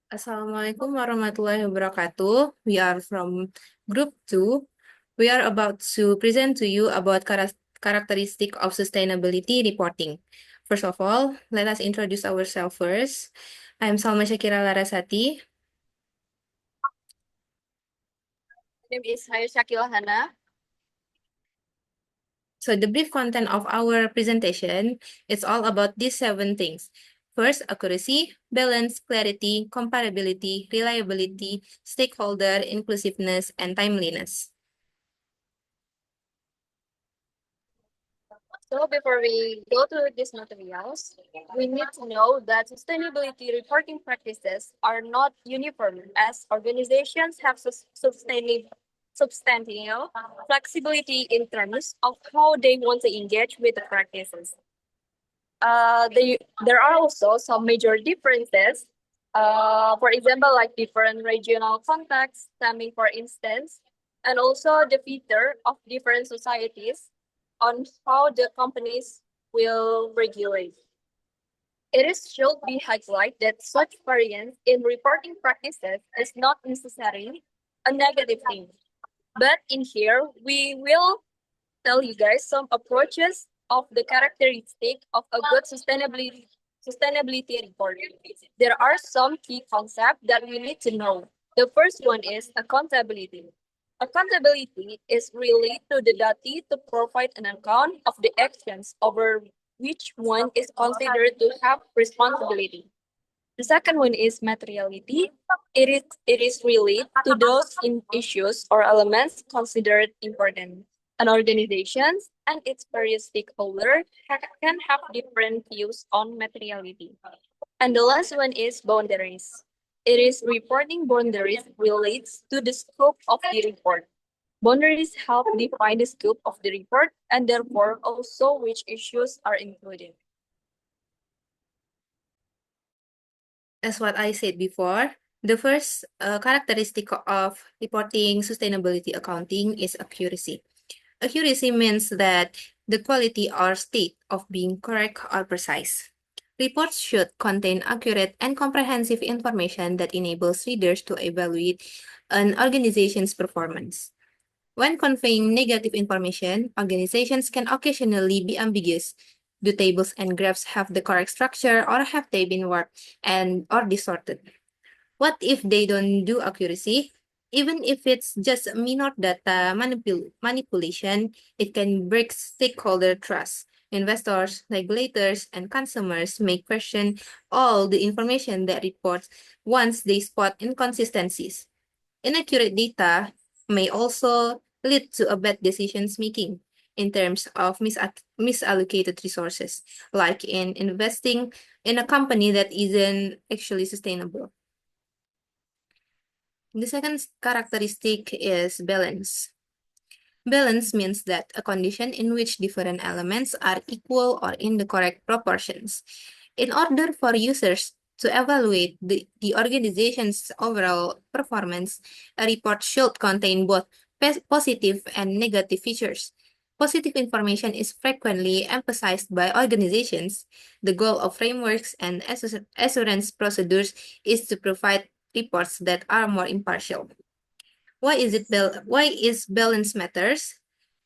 Assalamualaikum warahmatullahi wabarakatuh. We are from Group 2. We are about to present to you about characteristic of sustainability reporting. First of all, let us introduce ourselves first. I'm Salma Shakira Larasati. Name is Shakila Hanna. So the brief content of our presentation is all about these 7 things. First, accuracy, balance, clarity, comparability, reliability, stakeholder, inclusiveness, and timeliness. So before we go to these materials, we need to know that sustainability reporting practices are not uniform as organizations have substantial flexibility in terms of how they want to engage with the practices. There are also some major differences. For example, like different regional contexts stemming, for instance, and also the feature of different societies on how the companies will regulate. It is should be highlighted that such variance in reporting practices is not necessarily a negative thing. But in here, we will tell you guys some approaches of the characteristic of a good sustainability report. There are some key concepts that we need to know. The first one is accountability. Accountability is really to the duty to provide an account of the actions over which one is considered to have responsibility. The second one is materiality. It is related to those issues or elements considered important. An organization and its various stakeholders can have different views on materiality. And the last one is boundaries. It is reporting boundaries relates to the scope of the report. Boundaries help define the scope of the report and therefore also which issues are included. As what I said before, the first characteristic of reporting sustainability accounting is accuracy. Accuracy means that the quality or state of being correct or precise. Reports should contain accurate and comprehensive information that enables readers to evaluate an organization's performance. When conveying negative information, organizations can occasionally be ambiguous. Do tables and graphs have the correct structure, or have they been warped and or distorted? What if they don't do accuracy? Even if it's just minor data manipulation, it can break stakeholder trust. Investors, regulators, and consumers may question all the information that reports once they spot inconsistencies. Inaccurate data may also lead to a bad decisions making in terms of misallocated resources, like in investing in a company that isn't actually sustainable. The second characteristic is balance. Balance means that a condition in which different elements are equal or in the correct proportions. In order for users to evaluate the organization's overall performance, a report should contain both positive and negative features. Positive information is frequently emphasized by organizations. The goal of frameworks and assurance procedures is to provide reports that are more impartial. Why is balance matters?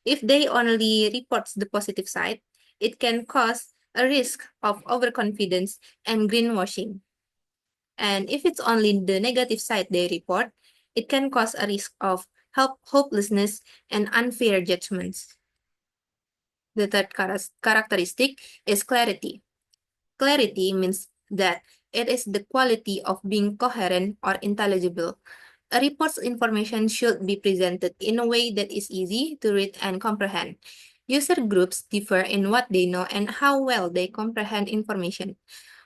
If they only reports the positive side, it can cause a risk of overconfidence and greenwashing. And if it's only the negative side they report, it can cause a risk of hopelessness and unfair judgments. The third characteristic is clarity. Clarity means that it is the quality of being coherent or intelligible. A report's information should be presented in a way that is easy to read and comprehend. User groups differ in what they know and how well they comprehend information.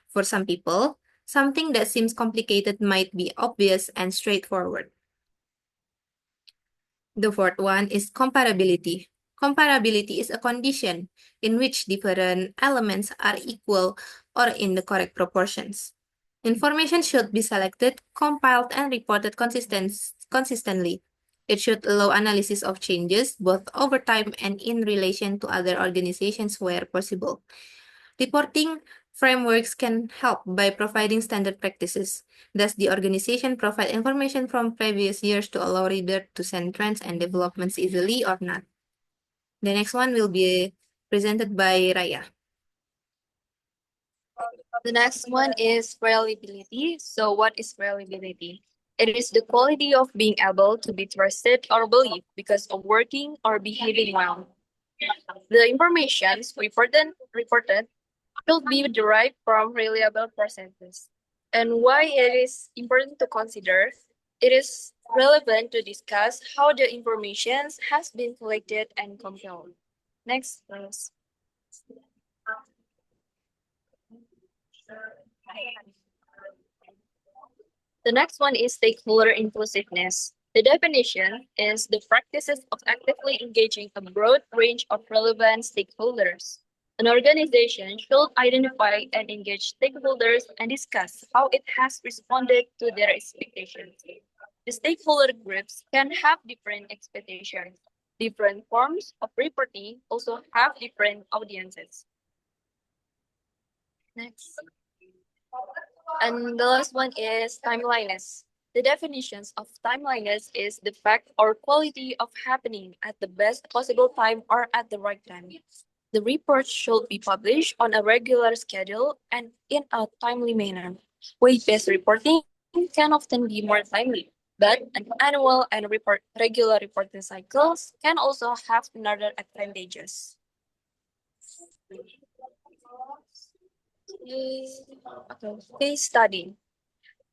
For some people, something that seems complicated might be obvious and straightforward. The fourth one is comparability. Comparability is a condition in which different elements are equal or in the correct proportions. Information should be selected, compiled, and reported consistently. It should allow analysis of changes both over time and in relation to other organizations where possible. Reporting Frameworks can help by providing standard practices. Does the organization provide information from previous years to allow readers to send trends and developments easily or not? The next one will be presented by Raya. The next one is reliability. So, what is reliability? It is the quality of being able to be trusted or believed because of working or behaving well. The information reported should be derived from reliable processes. And why it is important to consider, it is relevant to discuss how the information has been collected and compiled. Next, please. The next one is stakeholder inclusiveness. The definition is the practices of actively engaging a broad range of relevant stakeholders. An organization should identify and engage stakeholders and discuss how it has responded to their expectations. The stakeholder groups can have different expectations. Different forms of reporting also have different audiences. Next. And the last one is timeliness. The definitions of timeliness is the fact or quality of happening at the best possible time or at the right time. The report should be published on a regular schedule and in a timely manner. Weight-based reporting can often be more timely, but an annual and regular reporting cycles can also have another advantages. Case study.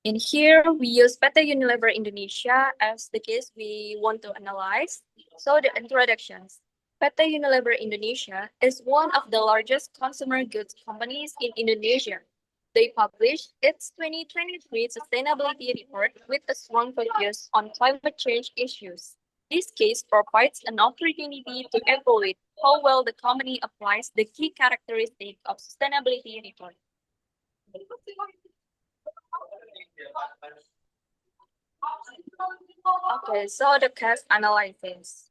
In here, we use Peta Unilever Indonesia as the case we want to analyze. So the introductions. Peta Unilever Indonesia is one of the largest consumer goods companies in Indonesia. They published its 2023 sustainability report with a strong focus on climate change issues. This case provides an opportunity to evaluate how well the company applies the key characteristic of sustainability report. Okay, so the case analysis.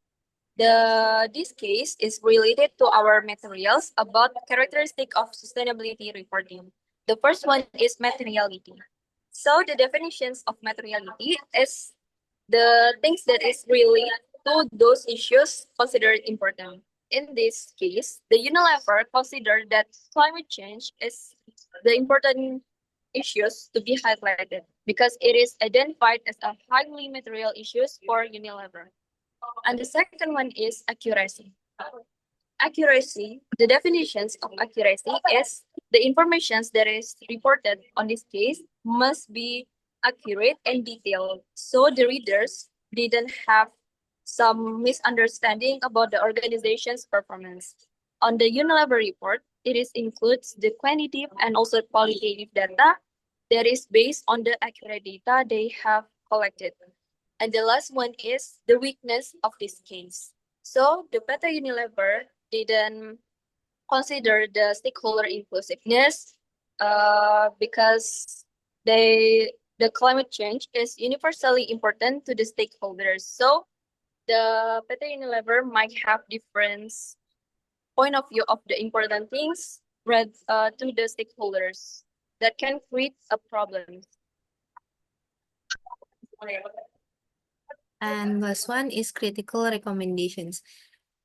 This case is related to our materials about characteristic of sustainability reporting. The first one is materiality. So the definitions of materiality is the things that is related to those issues considered important. In this case, the Unilever considered that climate change is the important issues to be highlighted because it is identified as a highly material issues for Unilever. And the second one is accuracy. Accuracy, the definitions of accuracy is the information that is reported on this case must be accurate and detailed so the readers didn't have some misunderstanding about the organization's performance. On the Unilever report, it is includes the quantitative and also qualitative data that is based on the accurate data they have collected. And the last one is the weakness of this case. So the Peta Unilever didn't consider the stakeholder inclusiveness because the climate change is universally important to the stakeholders. So the Peta Unilever might have different point of view of the important things read to the stakeholders that can create a problem. And last one is critical recommendations.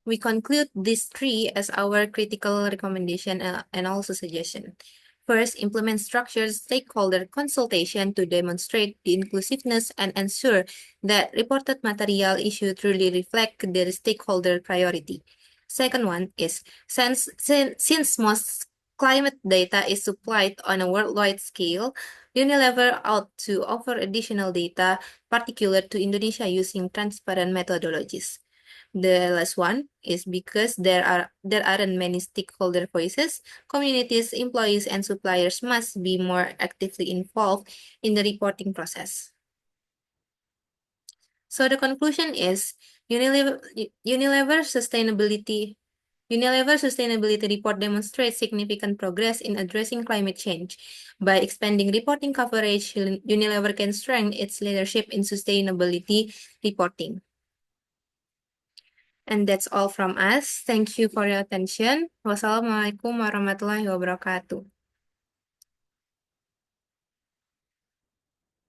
We conclude these three as our critical recommendation and also suggestion. First, implement structured stakeholder consultation to demonstrate the inclusiveness and ensure that reported material issue truly reflect the stakeholder priority. Second one is, since most climate data is supplied on a worldwide scale, Unilever ought to offer additional data particular to Indonesia using transparent methodologies. The last one is because there aren't many stakeholder voices, communities, employees, and suppliers must be more actively involved in the reporting process. So the conclusion is Unilever sustainability report demonstrates significant progress in addressing climate change. By expanding reporting coverage, Unilever can strengthen its leadership in sustainability reporting. And that's all from us. Thank you for your attention. Wassalamualaikum warahmatullahi wabarakatuh.